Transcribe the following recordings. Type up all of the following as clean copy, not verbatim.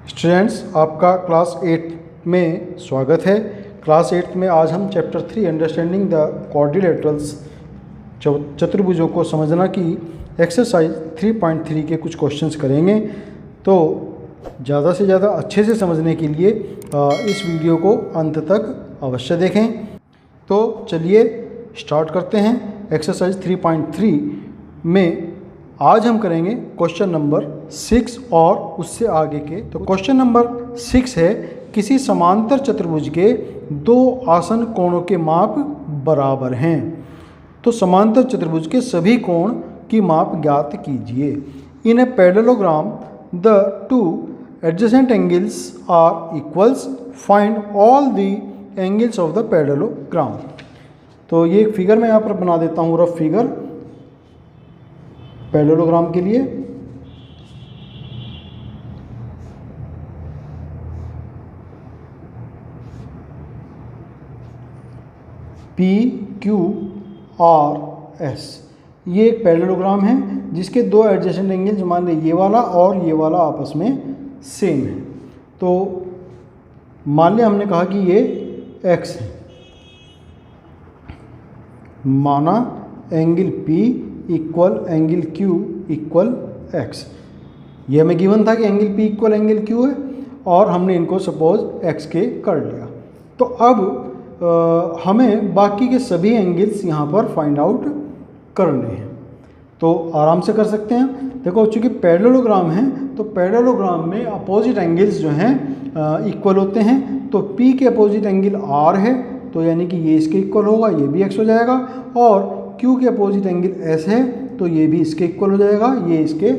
Students, आपका class 8 में स्वागत है। क्लास 8 में आज हम चैप्टर 3 अंडरस्टैंडिंग द क्वाड्रिलेटरल्स चतुर्भुजों को समझना की एक्सरसाइज 3.3 के कुछ क्वेश्चंस करेंगे। तो ज़्यादा से ज़्यादा अच्छे से समझने के लिए इस वीडियो को अंत तक अवश्य देखें। तो चलिए स्टार्ट करते हैं। एक्सरसाइज 3.3 में आज हम करेंगे क्वेश्चन नंबर 6 और उससे आगे के। तो क्वेश्चन नंबर 6 है, किसी समांतर चतुर्भुज के दो आसन कोणों के माप बराबर हैं। तो समांतर चतुर्भुज के सभी कोण की माप ज्ञात कीजिए। In a parallelogram the two adjacent angles are equals, find all the angles of the parallelogram. तो ये एक फिगर मैं यहाँ पर बना देता हूँ, रफ फिगर पैरेललोग्राम के लिए। पी क्यू आर एस, ये एक पैरेललोग्राम है जिसके दो एडजेसेंट एंगल्स, मान लें ये वाला और ये वाला आपस में सेम है। तो मान लें हमने कहा कि ये x है, माना angle P equal angle Q equal x। ये हमें गिवन था कि angle P equal angle Q है और हमने इनको सपोज x के कर लिया। तो अब हमें बाकी के सभी एंगल्स यहाँ पर फाइंड आउट करने हैं। तो आराम से कर सकते हैं। देखो, चूँकि पैरेललोग्राम है तो पैरेललोग्राम में अपोजिट एंगल्स जो हैं इक्वल होते हैं। तो P के अपोजिट एंगल R है, तो यानी कि ये इसके इक्वल होगा, ये भी x हो जाएगा। और Q के अपोजिट एंगल S है, तो ये भी इसके इक्वल हो जाएगा, ये इसके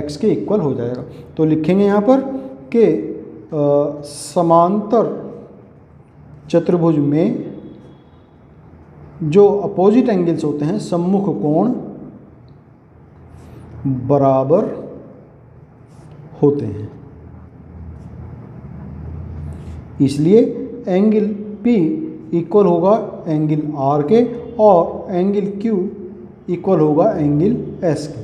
x के इक्वल हो जाएगा। तो लिखेंगे यहाँ पर कि समांतर चतुर्भुज में जो अपोजिट एंगल्स होते हैं, सम्मुख कोण बराबर होते हैं। इसलिए एंगल P इक्वल होगा एंगल R के और एंगल Q इक्वल होगा एंगल S के।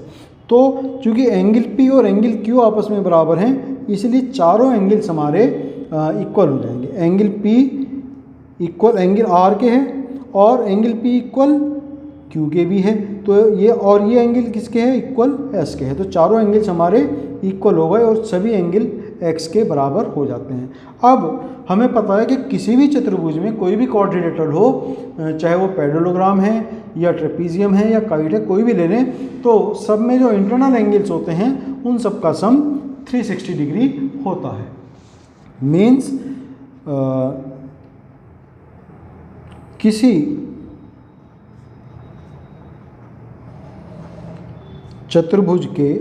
तो चूंकि एंगल P और एंगल Q आपस में बराबर हैं, इसलिए चारों एंगल्स हमारे इक्वल हो जाएंगे। Angle P equal angle R के है और एंगल P इक्वल Q के भी है। तो ये और ये एंगल किसके हैं? इक्वल S के है। तो चारों एंगल्स हमारे इक्वल हो गए और सभी एंगल x के बराबर हो जाते हैं। अब हमें पता है कि किसी भी चतुर्भुज में कोई भी क्वाड्रिलेटरल हो, चाहे वो पैरेललोग्राम है या ट्रेपीजियम है या काइट है, कोई भी ले लें, तो सब में जो इंटरनल एंगल्स होते हैं उन सब का सम 360 डिग्री होता है। मीन्स किसी चतुर्भुज के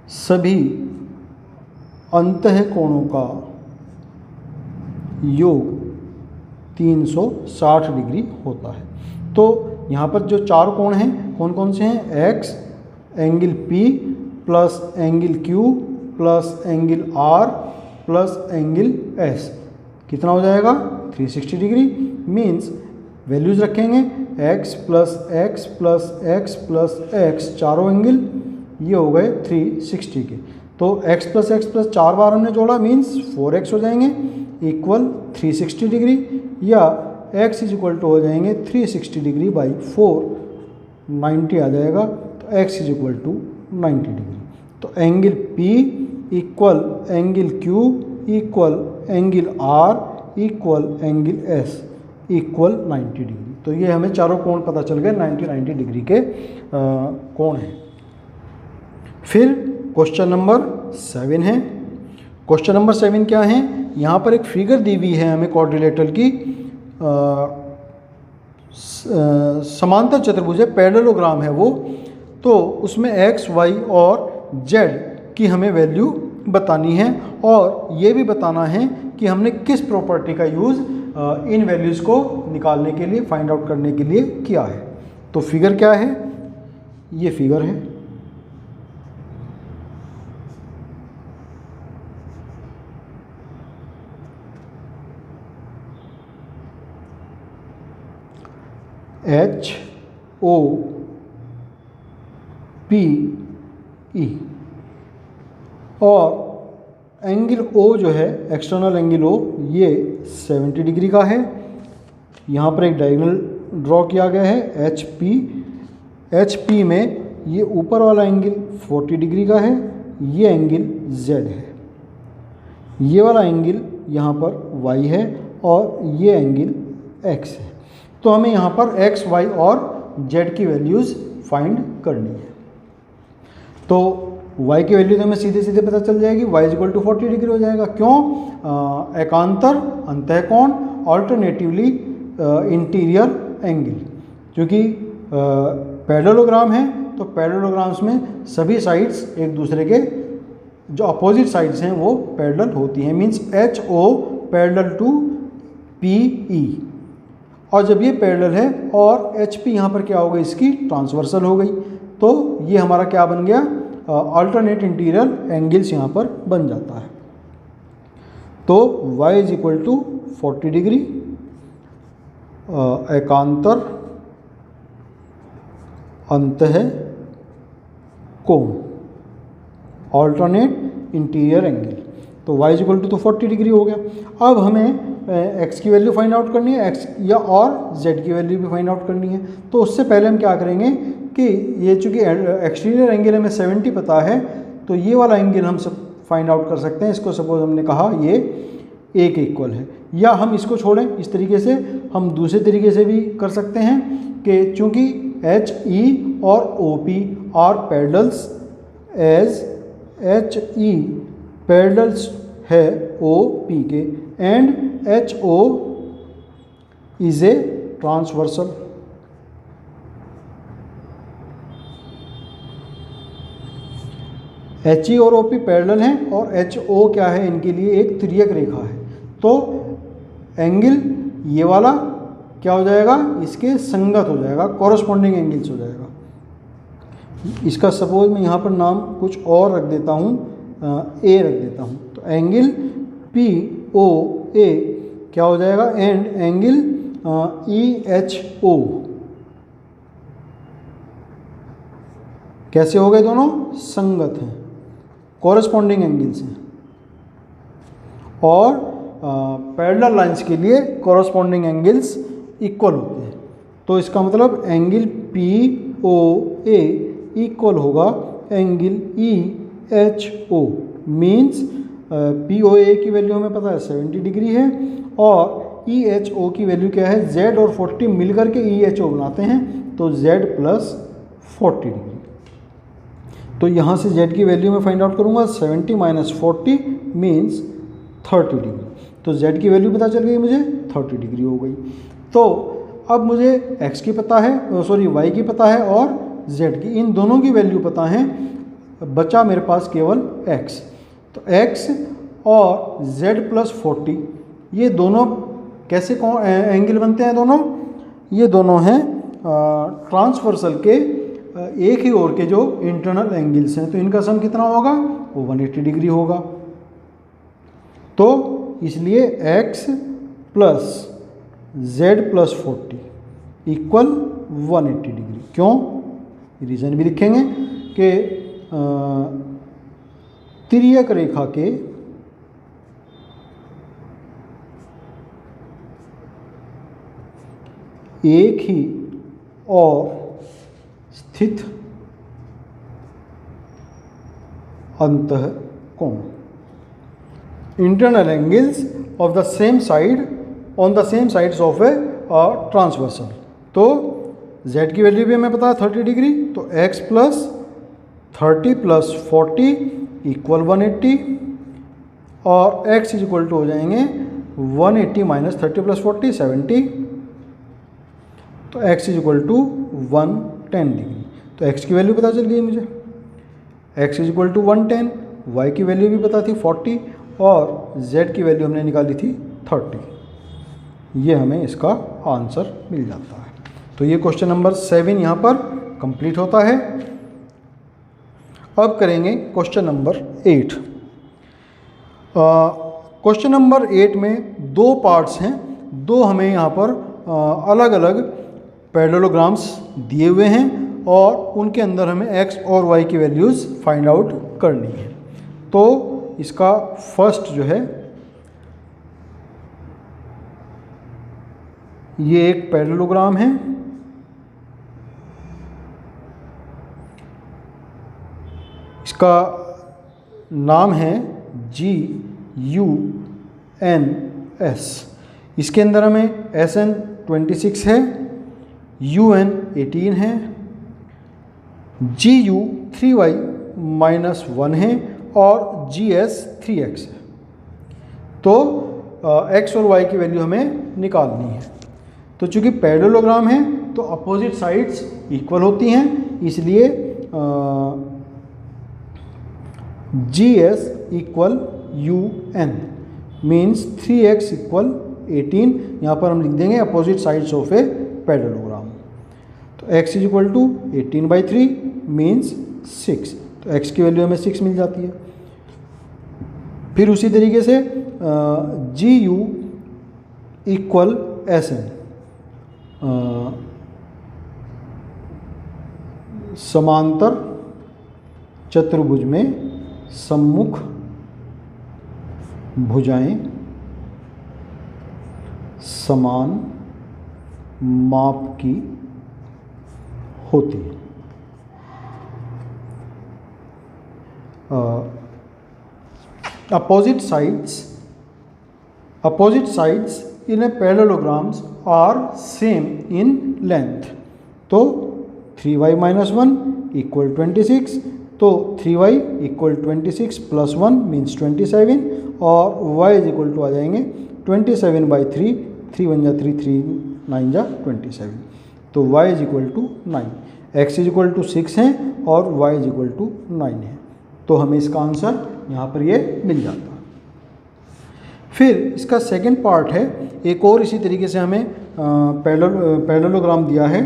सभी अंतः कोणों का योग 360 डिग्री होता है। तो यहाँ पर जो चार कोण हैं कौन कौन से हैं? x, angle P plus angle Q plus angle R plus angle S, कितना हो जाएगा? 360 डिग्री। मीन्स वैल्यूज रखेंगे x plus x plus x plus x, चारों एंगल ये हो गए 360 के। तो x प्लस x प्लस 4 बार हमने जोड़ा, मीन्स 4x हो जाएंगे इक्वल 360 डिग्री, या x इज इक्वल टू हो जाएंगे 360 डिग्री बाई 4, 90 आ जाएगा। तो x is equal to 90 degree. तो angle P equal angle Q equal angle R equal angle S equal 90 degree. तो ये हमें चारों कोण पता चल गए, 90 डिग्री के कोण हैं। फिर क्वेश्चन नंबर 7 है। क्वेश्चन नंबर 7 क्या है? यहाँ पर एक फिगर दी हुई है हमें क्वाड्रिलेटरल की, समांतर चतुर्भुज है, पैरेललोग्राम है वो। तो उसमें x, y और z की हमें वैल्यू बतानी है और ये भी बताना है कि हमने किस प्रॉपर्टी का यूज़ इन वैल्यूज़ को निकालने के लिए, फाइंड आउट करने के लिए किया है। तो फिगर क्या है? ये फिगर है। HOPE और एंगल ओ जो है, एक्सटर्नल एंगल ओ, ये 70 डिग्री का है। यहाँ पर एक डायगोनल ड्रॉ किया गया है एच पी। एच पी में ये ऊपर वाला एंगल 40 डिग्री का है, ये एंगल जेड है, ये वाला एंगल यहाँ पर वाई है और ये एंगल एक्स है। तो हमें यहाँ पर एक्स, वाई और जेड की वैल्यूज़ फाइंड करनी है। तो y की वैल्यू तो हमें सीधे सीधे पता चल जाएगी, y इक्वल टू 40 डिग्री हो जाएगा। क्यों? एकांतर अंतःकोण, ऑल्टरनेटिवली इंटीरियर एंगल। क्योंकि पैरेललोग्राम है तो पैरेललोग्राम्स में सभी साइड्स एक दूसरे के जो अपोजिट साइड्स हैं वो पैरेलल होती हैं। Means H O parallel to P E, और जब ये पैरेलल है और एच पी यहाँ पर क्या हो गई, इसकी ट्रांसवर्सल हो गई, तो ये हमारा क्या बन गया, अल्टरनेट इंटीरियर एंगल्स यहाँ पर बन जाता है। तो y is equal to 40 degree एकांतर अंतः कोण, अल्टरनेट इंटीरियर एंगल। तो y is equal to 40 degree हो गया। अब हमें x की वैल्यू फाइंड आउट करनी है, x या और z की वैल्यू भी फाइंड आउट करनी है। तो उससे पहले हम क्या करेंगे कि ये चूँकि एक्सटीरियर एंगल हमें 70 पता है, तो ये वाला एंगल हम सब फाइंड आउट कर सकते हैं। इसको सपोज हमने कहा ये a के इक्वल है, या हम इसको छोड़ें, इस तरीके से हम दूसरे तरीके से भी कर सकते हैं कि चूँकि एच ई और O P are parallels as H E parallels है ओ पी के, and H O is a transversal. H E और ओ पी पैरेलल हैं और एच ओ क्या है, इनके लिए एक तिर्यक रेखा है। तो एंगल ये वाला क्या हो जाएगा, इसके संगत हो जाएगा, कॉरस्पॉन्डिंग एंगल्स हो जाएगा। इसका सपोज मैं यहाँ पर नाम कुछ और रख देता हूँ, ए रख देता हूँ। तो एंगल पी ओ ए क्या हो जाएगा, and angle E H O कैसे हो गए, दोनों संगत हैं, कॉरस्पॉन्डिंग एंगल्स हैं। और पैरेलल लाइंस के लिए कॉरस्पॉन्डिंग एंगल्स इक्वल होते हैं। तो इसका मतलब angle P O A equal होगा angle E H O. Means P O A की वैल्यू हमें पता है 70 डिग्री है, और ई एच ओ की वैल्यू क्या है, z और 40 मिलकर के ई एच ओ बनाते हैं, तो z प्लस 40 डिग्री। तो यहाँ से z की वैल्यू मैं फाइंड आउट करूँगा, 70 माइनस 40 मीन्स 30 डिग्री। तो z की वैल्यू पता चल गई मुझे, 30 डिग्री हो गई। तो अब मुझे x की पता है, सॉरी y की पता है और z की, इन दोनों की वैल्यू पता है, बचा मेरे पास केवल x। तो x और z प्लस 40 ये दोनों कैसे एंगल बनते हैं, दोनों ये दोनों हैं ट्रांसवर्सल के एक ही ओर के जो इंटरनल एंगल्स हैं। तो इनका सम कितना होगा, वो 180 डिग्री होगा। तो इसलिए x plus z plus 40 equal 180 degree. क्यों, रीज़न भी लिखेंगे कि तिर्यक रेखा के एक ही और स्थित अंतःकोण, internal angles of the same side on the same sides of a transversal. तो z की वैल्यू भी हमें पता है 30 डिग्री, तो x प्लस 30 प्लस 40 इक्वल 180, और x इज इक्वल टू हो जाएंगे 180 माइनस 30 प्लस 40 70, तो x is equal to 110 degree. तो x की वैल्यू पता चल गई मुझे, x is equal to 110, y की वैल्यू भी पता थी 40, और z की वैल्यू हमने निकाली थी 30। ये हमें इसका आंसर मिल जाता है। तो ये क्वेश्चन नंबर 7 यहाँ पर कंप्लीट होता है। अब करेंगे क्वेश्चन नंबर 8। क्वेश्चन नंबर 8 में दो पार्ट्स हैं, दो हमें यहाँ पर अलग अलग पैरेललोग्राम्स दिए हुए हैं और उनके अंदर हमें x और y की वैल्यूज़ फाइंड आउट करनी है। तो इसका फर्स्ट जो है ये एक पैरेललोग्राम है, इसका नाम है GUNS। इसके अंदर हमें SN 26 है, UN 18 है, GU 3y - 1 है और GS 3x है। तो x और y की वैल्यू हमें निकालनी है। तो चूंकि पैरेललोग्राम है तो अपोजिट साइड्स इक्वल होती हैं, इसलिए GS = UN मीन्स 3x = 18। यहाँ पर हम लिख देंगे opposite sides of a parallelogram. तो x = 18/3 मीन्स 6। तो x की वैल्यू हमें 6 मिल जाती है। फिर उसी तरीके से GU = SN, समांतर चतुर्भुज में सम्मुख भुजाएं समान माप की होती हैं। Opposite sides in a parallelograms are same in length। तो 3y - 1 = 26। तो 3y = 26 + 1 मीन्स 27 और y = आ जाएंगे 27/3। 3 × 1 = 3, 3 × 9 = 27। तो y = 9, x = 6 है और y = 9 है। तो हमें इसका आंसर यहाँ पर ये मिल जाता है। फिर इसका सेकंड पार्ट है, एक और इसी तरीके से हमें पैरेललोग्राम दिया है।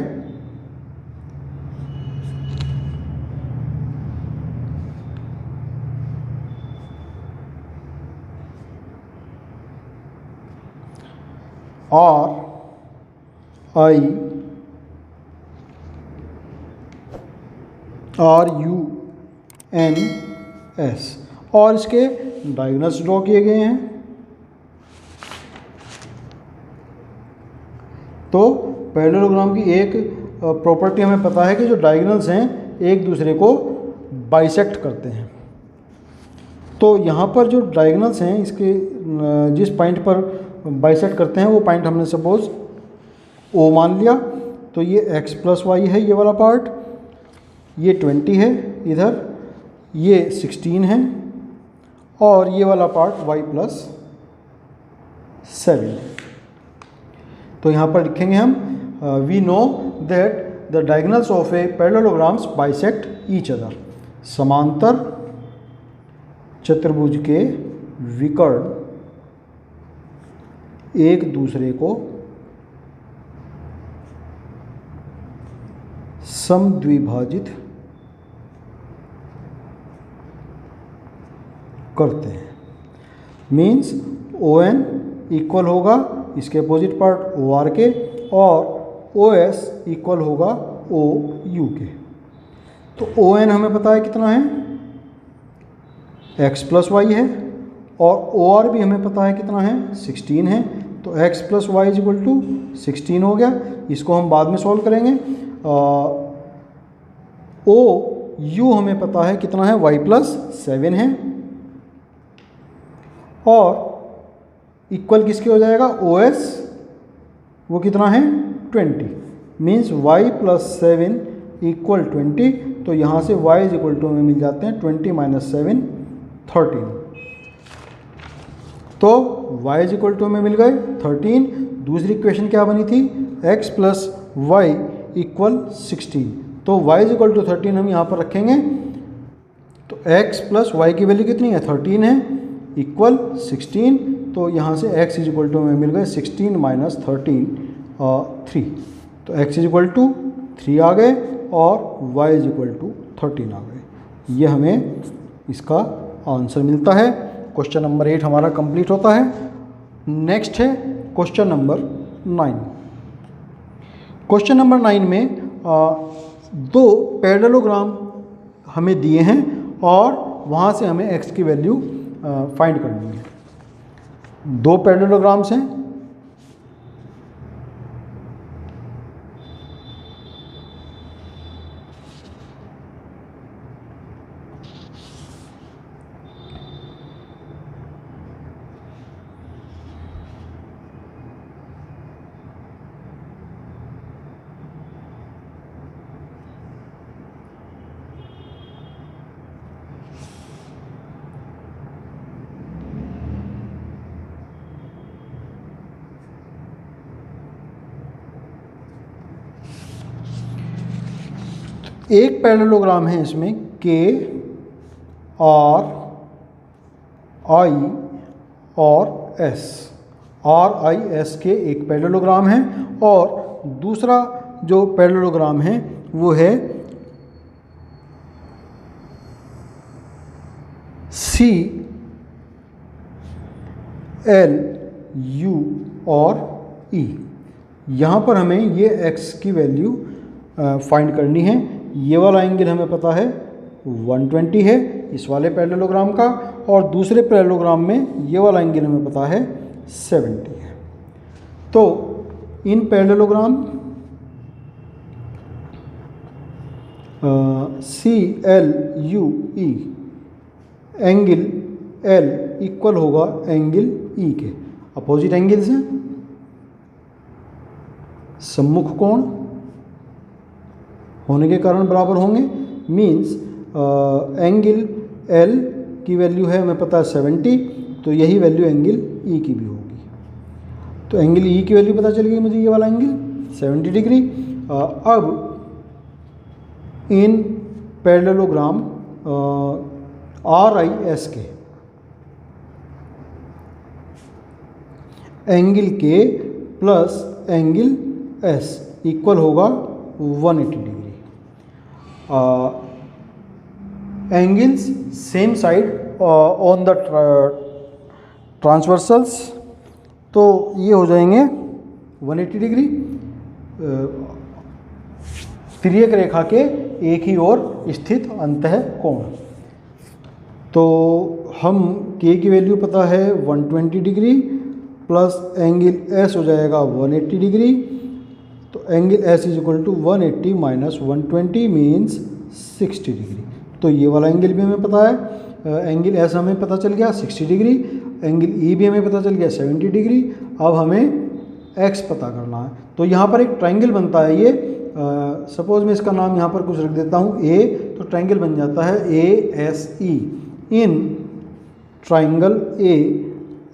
RUNS और इसके डायगोनल्स ड्रॉ किए गए हैं। तो पैरेललोग्राम की एक प्रॉपर्टी हमें पता है कि जो डायगोनल्स हैं एक दूसरे को बाइसेक्ट करते हैं। तो यहाँ पर जो डायगोनल्स हैं इसके जिस पॉइंट पर बाइसेक्ट करते हैं वो पॉइंट हमने सपोज O मान लिया। तो ये x + y है, ये वाला पार्ट, ये 20 है इधर, ये 16 है और ये वाला पार्ट y + 7 है। तो यहाँ पर लिखेंगे हम we know that the diagonals of a parallelograms bisect each other. समांतर चतुर्भुज के विकर्ण एक दूसरे को समद्विभाजित करते हैं। मीन्स ON इक्वल होगा इसके अपोजिट पार्ट OR के और OS इक्वल होगा OU के। तो ON हमें पता है कितना है, x + y है और OR भी हमें पता है कितना है, 16 है। तो x + y = 16 हो गया। इसको हम बाद में सॉल्व करेंगे। OU हमें पता है कितना है, y + 7 है और इक्वल किसके हो जाएगा, OS वो कितना है 20 मीन्स y + 7 = 20। तो यहाँ से y = हमें मिल जाते हैं 20 - 7 13। तो y = हमें मिल गए 13। दूसरी इक्वेशन क्या बनी थी, x + y = 16। तो y = 13 हम यहाँ पर रखेंगे। तो x + y की वैल्यू कितनी है, 13 है, इक्वल 16। तो यहाँ से x = हमें मिल गए 16 - 13 3। तो x = 3 आ गए और y = 13 आ गए। ये हमें इसका आंसर मिलता है। क्वेश्चन नंबर 8 हमारा कंप्लीट होता है। नेक्स्ट है क्वेश्चन नंबर 9। क्वेश्चन नंबर 9 में दो पैरेललोग्राम हमें दिए हैं और वहाँ से हमें x की वैल्यू फाइंड करनी है। दो पैरेललोग्राम्स हैं, एक पैरेललोग्राम है इसमें के आर आई और एस, आर आई एस के एक पैरेललोग्राम है, और दूसरा जो पैरेललोग्राम है वो है सी एल यू और ई। यहाँ पर हमें ये x की वैल्यू फाइंड करनी है। ये वाला एंगल हमें पता है 120 है इस वाले पैरेललोग्राम का, और दूसरे पैरेललोग्राम में ये वाला एंगल हमें पता है 70 है। तो in parallelogram C L U E angle L equal होगा एंगल E के। अपोजिट एंगल्स हैं, सम्मुख कोण होने के कारण बराबर होंगे, मीन्स एंगल L की वैल्यू है हमें पता है 70, तो यही वैल्यू एंगल E की भी होगी। तो एंगल E की वैल्यू पता चल गई मुझे, ये वाला एंगल 70 डिग्री। अब in parallelogram R I S के एंगल के प्लस एंगल एस इक्वल होगा 180 degree. Angles same side on the transversals, तो ये हो जाएंगे 180 डिग्री। तिर्यक रेखा के एक ही ओर स्थित अंतः कोण। तो हम k की वैल्यू पता है 120 डिग्री प्लस एंगल s हो जाएगा 180 डिग्री। तो angle s is equal to 180 minus 120 means 60 degree. तो ये वाला एंगल भी हमें पता है, एंगल s हमें पता चल गया 60 डिग्री, एंगल e भी हमें पता चल गया 70 डिग्री। अब हमें x पता करना है। तो यहाँ पर एक ट्रायंगल बनता है, ये सपोज मैं इसका नाम यहाँ पर कुछ रख देता हूँ a, तो ट्रायंगल बन जाता है ASE। इन ट्रायंगल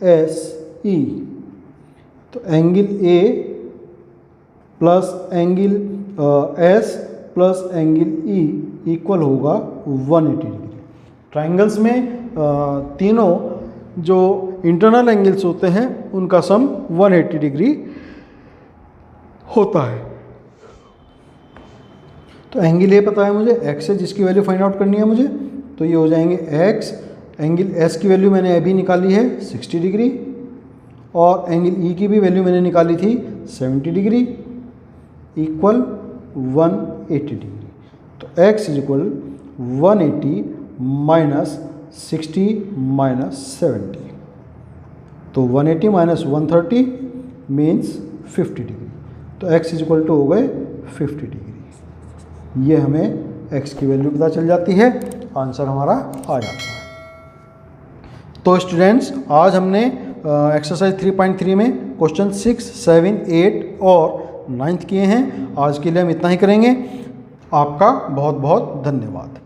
ASE तो angle A plus angle S plus angle E equal होगा 180 डिग्री। ट्रायंगल्स में तीनों जो इंटरनल एंगल्स होते हैं उनका सम 180 डिग्री होता है। तो एंगल ए पता है मुझे, x है जिसकी वैल्यू फाइंड आउट करनी है मुझे, तो ये हो जाएंगे x। एंगल s की वैल्यू मैंने अभी निकाली है 60 डिग्री, और एंगल e की भी वैल्यू मैंने निकाली थी 70 डिग्री इक्वल 180 डिग्री। तो x is equal 180 minus 60 minus 70, तो 180 माइनस 130 मीन्स 50 डिग्री। तो x इज इक्वल टू हो गए 50 डिग्री। ये हमें x की वैल्यू पता चल जाती है, आंसर हमारा आ जाता है। तो स्टूडेंट्स आज हमने एक्सरसाइज 3.3 में क्वेश्चन 6, 7, 8 और 9 किए हैं। आज के लिए हम इतना ही करेंगे। आपका बहुत बहुत धन्यवाद।